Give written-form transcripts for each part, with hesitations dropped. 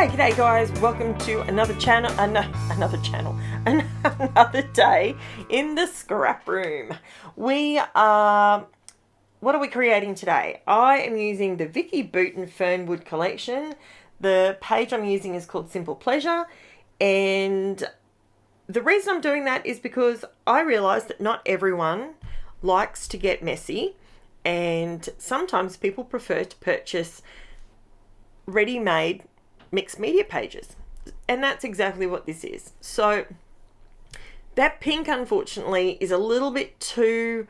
G'day guys, welcome to another day in the scrap room. What are we creating today? I am using the VICKI BOUTIN-FERNWOOD collection. The page I'm using is called Simple Pleasure, and the reason I'm doing that is because I realised that not everyone likes to get messy, and sometimes people prefer to purchase ready-made mixed media pages, and that's exactly what this is. So that pink, unfortunately, is a little bit too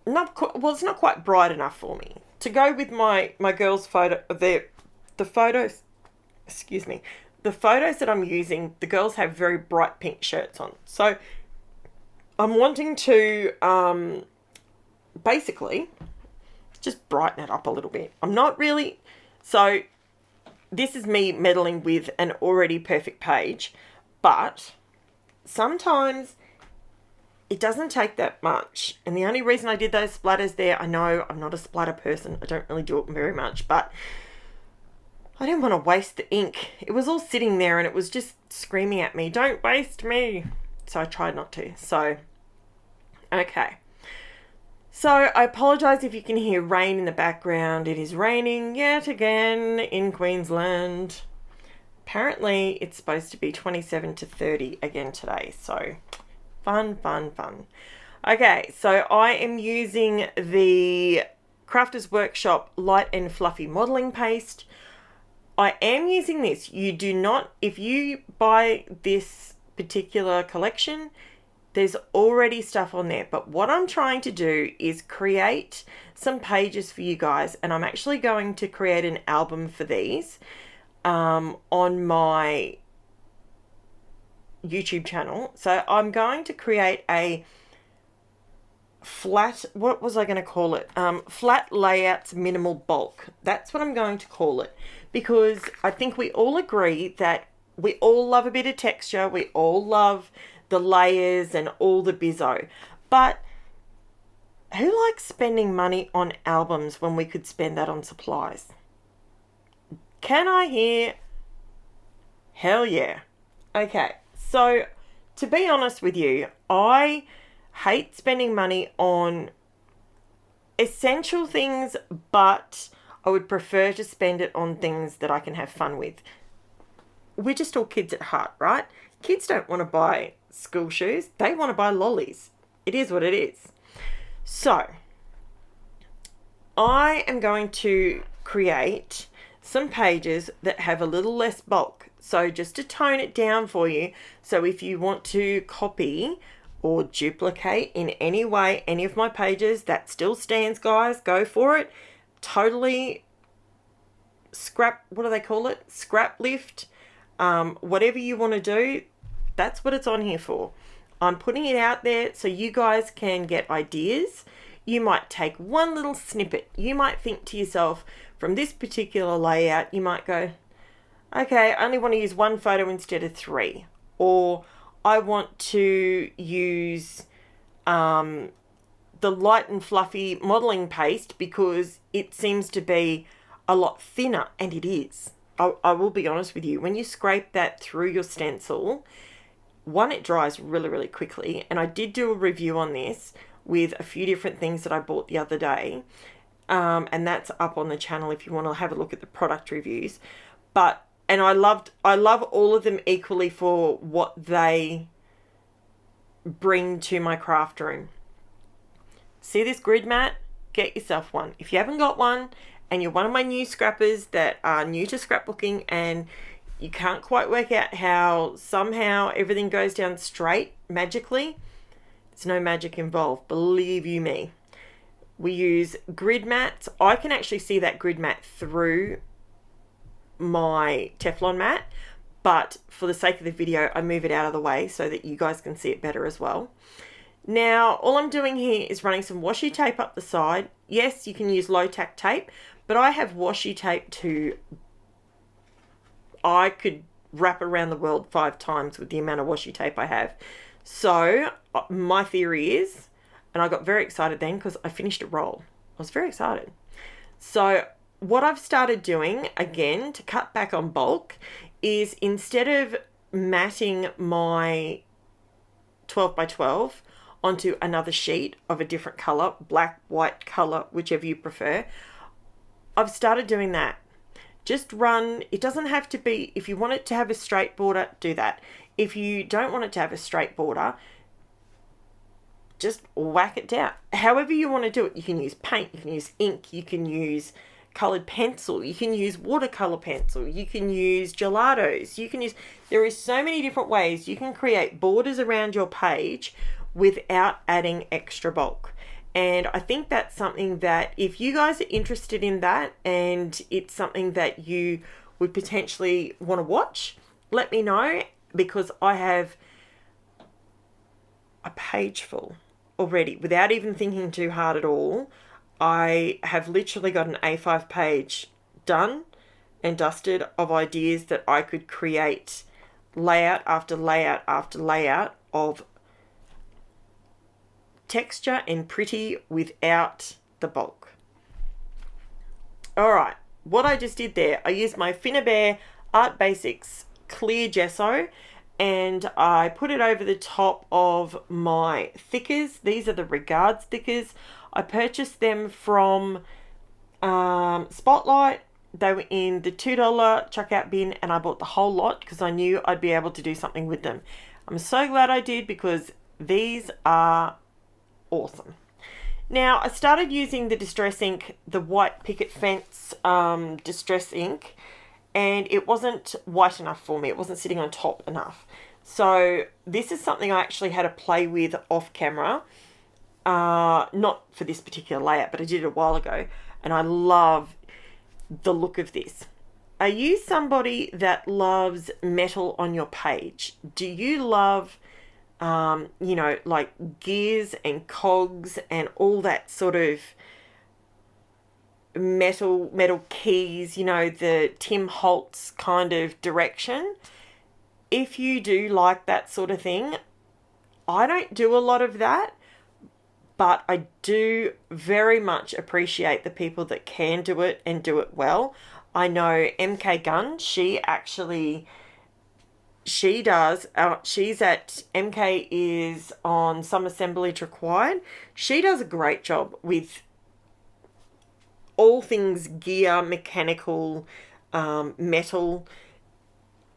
it's not quite bright enough for me to go with my girls' photo. The photos that I'm using, the girls have very bright pink shirts on, so I'm wanting to basically just brighten it up a little bit. I'm not really. So this is me meddling with an already perfect page, but sometimes it doesn't take that much. And the only reason I did those splatters there, I know I'm not a splatter person. I don't really do it very much, but I didn't want to waste the ink. It was all sitting there and it was just screaming at me, don't waste me. So I tried not to. So, okay. So I apologise if you can hear rain in the background. It is raining yet again in Queensland. Apparently it's supposed to be 27 to 30 again today. So fun. Okay, so I am using the Crafters Workshop Light and Fluffy Modelling Paste. I am using this. You do not, if you buy this particular collection, there's already stuff on there, but what I'm trying to do is create some pages for you guys, and I'm actually going to create an album for these on my YouTube channel. So I'm going to create a flat, what was I going to call it? Flat layouts minimal bulk. That's what I'm going to call it, because I think we all agree that we all love a bit of texture. We all love the layers and all the bizzo, but who likes spending money on albums when we could spend that on supplies? Can I hear hell yeah? Okay, so to be honest with you, I hate spending money on essential things, but I would prefer to spend it on things that I can have fun with. We're just all kids at heart, right? Kids don't want to buy school shoes. They want to buy lollies. It is what it is. So I am going to create some pages that have a little less bulk. So just to tone it down for you. So if you want to copy or duplicate in any way any of my pages, that still stands, guys. Go for it. Totally scrap, what do they call it? Scrap lift. Whatever you want to do, that's what it's on here for. I'm putting it out there so you guys can get ideas. You might take one little snippet. You might think to yourself, from this particular layout, you might go, okay, I only want to use one photo instead of 3. Or I want to use the light and fluffy modelling paste because it seems to be a lot thinner, and it is. I will be honest with you, when you scrape that through your stencil, one, it dries really, really quickly. And I did do a review on this with a few different things that I bought the other day. And that's up on the channel if you want to have a look at the product reviews. And I love all of them equally for what they bring to my craft room. See this grid mat? Get yourself one. If you haven't got one, and you're one of my new scrappers that are new to scrapbooking and you can't quite work out how somehow everything goes down straight magically, there's no magic involved, believe you me. We use grid mats. I can actually see that grid mat through my Teflon mat, but for the sake of the video, I move it out of the way so that you guys can see it better as well. Now, all I'm doing here is running some washi tape up the side. Yes, you can use low tack tape, but I have washi tape I could wrap around the world 5 times with the amount of washi tape I have. So my theory is, and I got very excited then because I finished a roll. I was very excited. So what I've started doing, again, to cut back on bulk, is instead of matting my 12 by 12 onto another sheet of a different color, black, white color, whichever you prefer, I've started doing that. Just run, it doesn't have to be, if you want it to have a straight border, do that. If you don't want it to have a straight border, just whack it down. However you want to do it. You can use paint, you can use ink, you can use colored pencil, you can use watercolor pencil, you can use gelatos, you can use, there is so many different ways you can create borders around your page without adding extra bulk. And I think that's something that if you guys are interested in that and it's something that you would potentially want to watch, let me know, because I have a page full already without even thinking too hard at all. I have literally got an A5 page done and dusted of ideas that I could create layout after layout after layout of texture and pretty without the bulk. All right, what I just did there, I used my Finnabair Art Basics clear gesso and I put it over the top of my thickers. These are the Regards thickers. I purchased them from Spotlight. They were in the $2 checkout bin and I bought the whole lot because I knew I'd be able to do something with them. I'm so glad I did because these are awesome. Now, I started using the Distress ink, the white picket fence Distress ink, and it wasn't white enough for me. It wasn't sitting on top enough. So this is something I actually had to play with off camera. Not for this particular layout, but I did it a while ago, and I love the look of this. Are you somebody that loves metal on your page? Do you love you know, like gears and cogs and all that sort of metal keys, you know, the Tim Holtz kind of direction? If you do like that sort of thing, I don't do a lot of that, but I do very much appreciate the people that can do it and do it well. I know MK Gunn, she does, she's at, MK is on Some Assemblage Required. She does a great job with all things gear, mechanical, metal.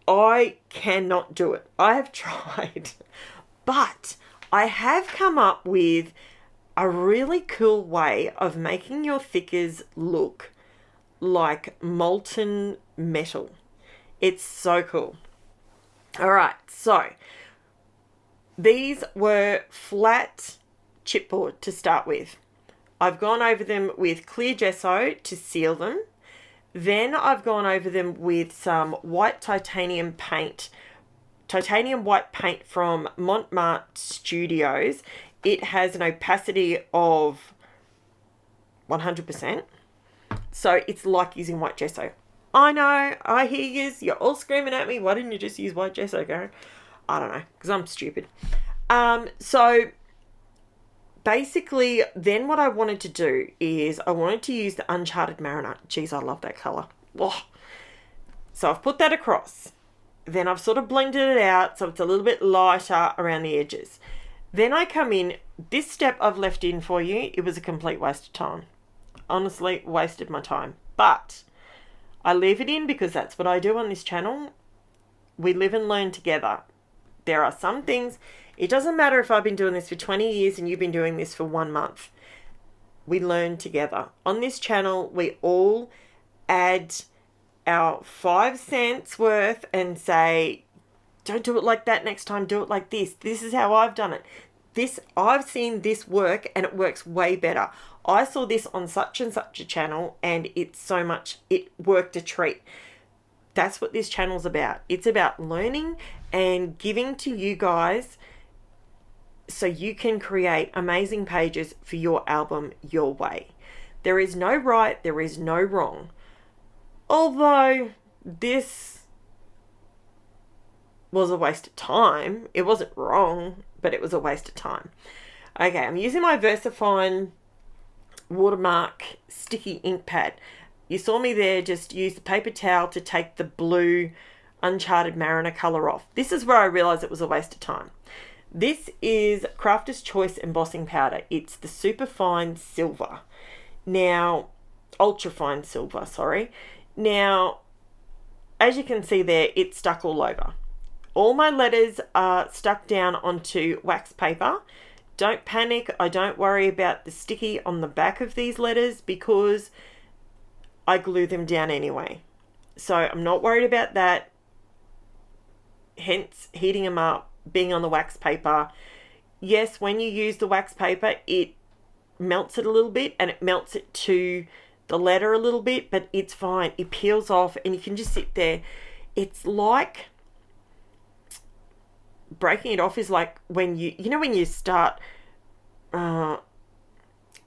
I cannot do it. I have tried, but I have come up with a really cool way of making your thickers look like molten metal. It's so cool. All right, so these were flat chipboard to start with. I've gone over them with clear gesso to seal them. Then I've gone over them with some white titanium paint, titanium white paint from MARTE Studios. It has an opacity of 100%. So it's like using white gesso. I know, I hear yous, you're all screaming at me, why didn't you just use white gesso, Karen? I don't know, because I'm stupid. So basically, then what I wanted to do is I wanted to use the Uncharted Marina. Jeez, I love that colour. Oh. So I've put that across. Then I've sort of blended it out so it's a little bit lighter around the edges. Then I come in, this step I've left in for you, it was a complete waste of time. Honestly, wasted my time. But I leave it in because that's what I do on this channel. We live and learn together. There are some things, it doesn't matter if I've been doing this for 20 years and you've been doing this for 1 month. We learn together. On this channel, we all add our 5 cents worth and say, don't do it like that next time, do it like this. This is how I've done it. I've seen this work and it works way better. I saw this on such and such a channel and it worked a treat. That's what this channel's about. It's about learning and giving to you guys so you can create amazing pages for your album your way. There is no right, there is no wrong. Although this was a waste of time. It wasn't wrong, but it was a waste of time. Okay, I'm using my VersaFine watermark sticky ink pad. you saw me there just use the paper towel to take the blue Uncharted Marina colour off. This is where I realised it was a waste of time. This is Crafter's Choice embossing powder. It's the super fine silver. Now, ultra fine silver, sorry. Now, as you can see there, it's stuck all over. All my letters are stuck down onto wax paper. Don't panic. I don't worry about the sticky on the back of these letters because I glue them down anyway. So I'm not worried about that. Hence, heating them up, being on the wax paper. Yes, when you use the wax paper, it melts it a little bit and it melts it to the letter a little bit, but it's fine. It peels off and you can just sit there. It's like breaking it off is like when when you start, when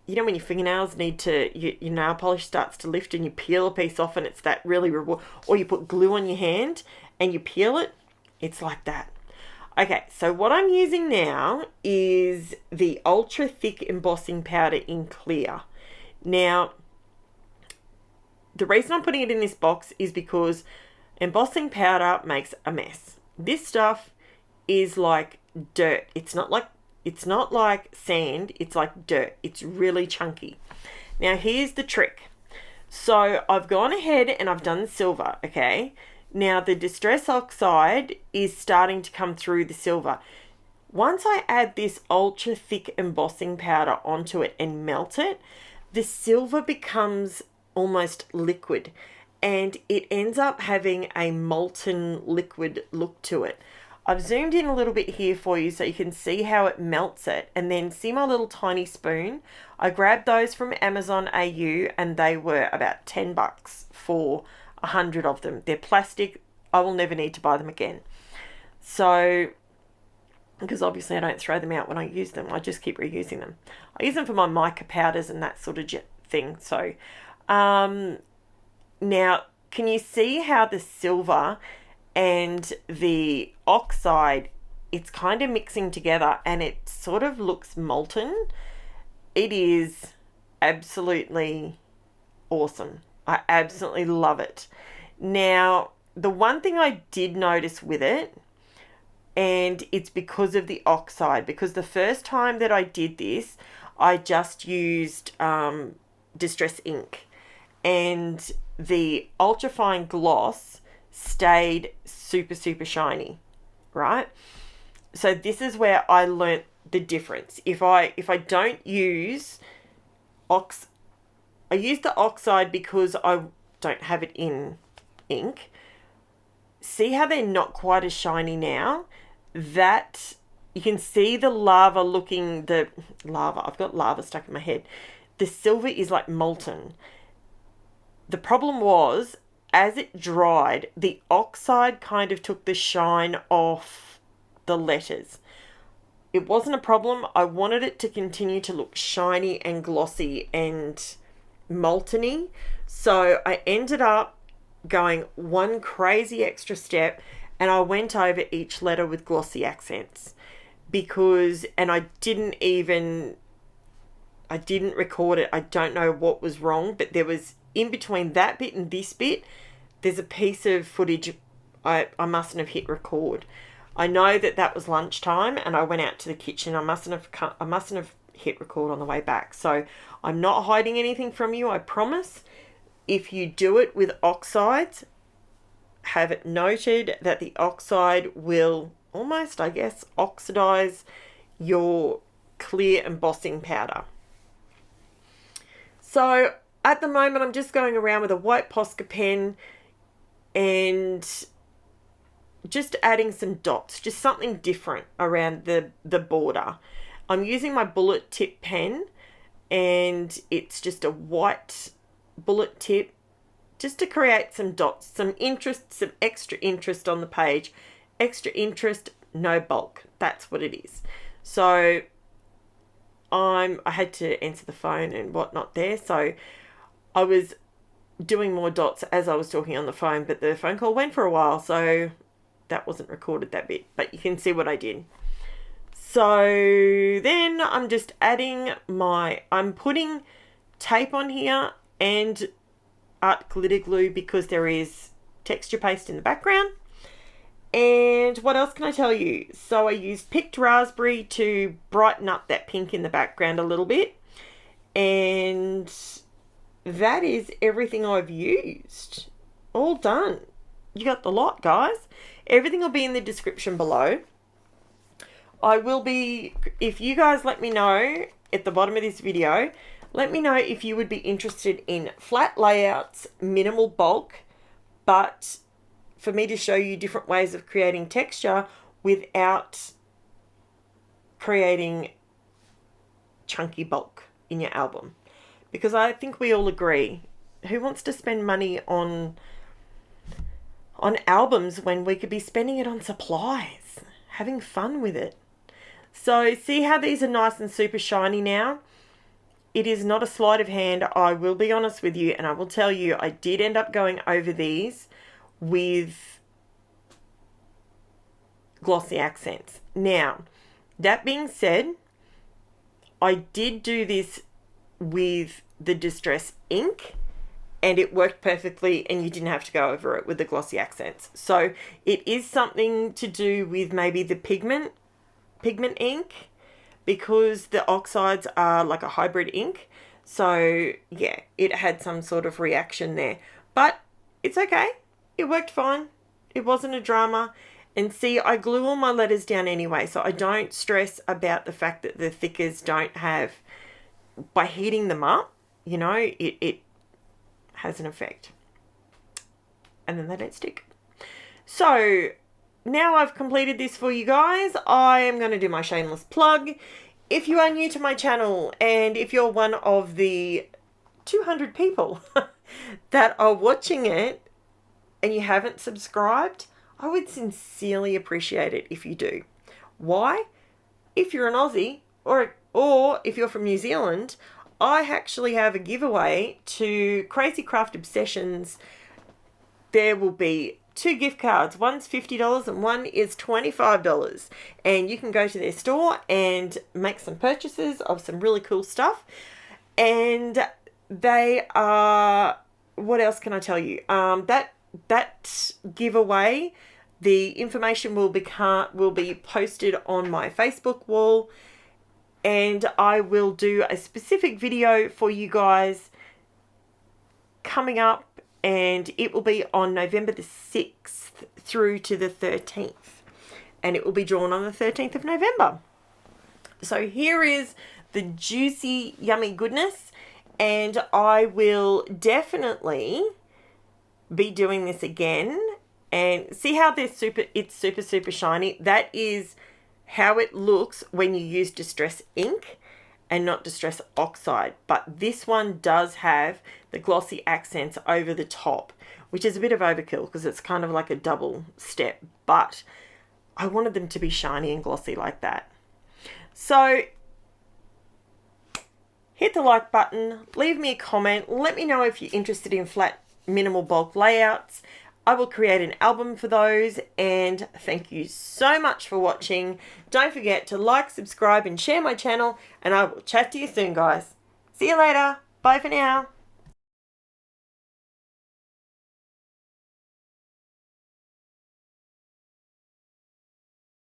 your fingernails need to, your nail polish starts to lift and you peel a piece off and it's that really reward, or you put glue on your hand and you peel it, it's like that. Okay, so what I'm using now is the ultra thick embossing powder in clear. Now, the reason I'm putting it in this box is because embossing powder makes a mess. This stuff is like dirt. It's not like sand, it's like dirt. It's really chunky. Now here's the trick. So I've gone ahead and I've done silver, okay? Now the Distress Oxide is starting to come through the silver. Once I add this ultra thick embossing powder onto it and melt it, the silver becomes almost liquid and it ends up having a molten liquid look to it. I've zoomed in a little bit here for you so you can see how it melts it, and then see my little tiny spoon. I grabbed those from Amazon AU and they were about $10 for 100 of them. They're plastic. I will never need to buy them again. So, because obviously I don't throw them out when I use them. I just keep reusing them. I use them for my mica powders and that sort of thing. So, now, can you see how the silver and the oxide, it's kind of mixing together and it sort of looks molten? It is absolutely awesome. I absolutely love it. Now, the one thing I did notice with it, and it's because of the oxide, because the first time that I did this, I just used Distress ink, and the ultrafine gloss stayed super, super shiny, right? So this is where I learnt the difference. If I don't use I use the oxide because I don't have it in ink. See how they're not quite as shiny now? That you can see the lava looking, I've got lava stuck in my head. The silver is like molten. The problem was, as it dried, the oxide kind of took the shine off the letters. It wasn't a problem. I wanted it to continue to look shiny and glossy and molten-y. So I ended up going one crazy extra step and I went over each letter with glossy accents and I didn't record it. I don't know what was wrong, but there was, in between that bit and this bit, there's a piece of footage I mustn't have hit record. I know that was lunchtime and I went out to the kitchen. I mustn't have hit record on the way back. So I'm not hiding anything from you, I promise. If you do it with oxides, have it noted that the oxide will almost, I guess, oxidize your clear embossing powder. So at the moment, I'm just going around with a white POSCA pen and just adding some dots, just something different around the border. I'm using my bullet tip pen and it's just a white bullet tip just to create some dots, some interest, some extra interest on the page. Extra interest, no bulk. That's what it is. So I had to answer the phone and whatnot there. So I was doing more dots as I was talking on the phone, but the phone call went for a while, so that wasn't recorded, that bit, but you can see what I did. So then I'm just I'm putting tape on here and art glitter glue because there is texture paste in the background. And what else can I tell you? So I used picked raspberry to brighten up that pink in the background a little bit. And that is everything I've used. All done. You got the lot, guys. Everything will be in the description below. I will be, if you guys let me know at the bottom of this video, let me know if you would be interested in flat layouts, minimal bulk, but for me to show you different ways of creating texture without creating chunky bulk in your album. Because I think we all agree, who wants to spend money on albums when we could be spending it on supplies, having fun with it? So see how these are nice and super shiny now? It is not a sleight of hand, I will be honest with you, and I will tell you, I did end up going over these with glossy accents. Now, that being said, I did do this with the Distress ink and it worked perfectly, and you didn't have to go over it with the glossy accents. So it is something to do with maybe the pigment ink, because the oxides are like a hybrid ink. So yeah, it had some sort of reaction there, but it's okay. It worked fine. It wasn't a drama. And see, I glue all my letters down anyway, so I don't stress about the fact that the thickers don't have, by heating them up, you know, it has an effect. And then they don't stick. So now I've completed this for you guys, I am going to do my shameless plug. If you are new to my channel, and if you're one of the 200 people that are watching it, and you haven't subscribed, I would sincerely appreciate it if you do. Why? If you're an Aussie or if you're from New Zealand, I actually have a giveaway to Crazy Craft Obsessions. There will be 2 gift cards. One's $50 and one is $25. And you can go to their store and make some purchases of some really cool stuff. And they are, what else can I tell you? That giveaway, the information will be posted on my Facebook wall, and I will do a specific video for you guys coming up, and it will be on November the 6th through to the 13th, and it will be drawn on the 13th of November. So here is the juicy, yummy goodness, and I will definitely be doing this again. And see how it's super shiny? That is how it looks when you use Distress ink and not Distress oxide. But this one does have the glossy accents over the top, which is a bit of overkill because it's kind of like a double step, but I wanted them to be shiny and glossy like that. So hit the like button, leave me a comment, let me know if you're interested in flat minimal bulk layouts. I will create an album for those, and thank you so much for watching. Don't forget to like, subscribe and share my channel, and I will chat to you soon, guys. See you later. Bye for now.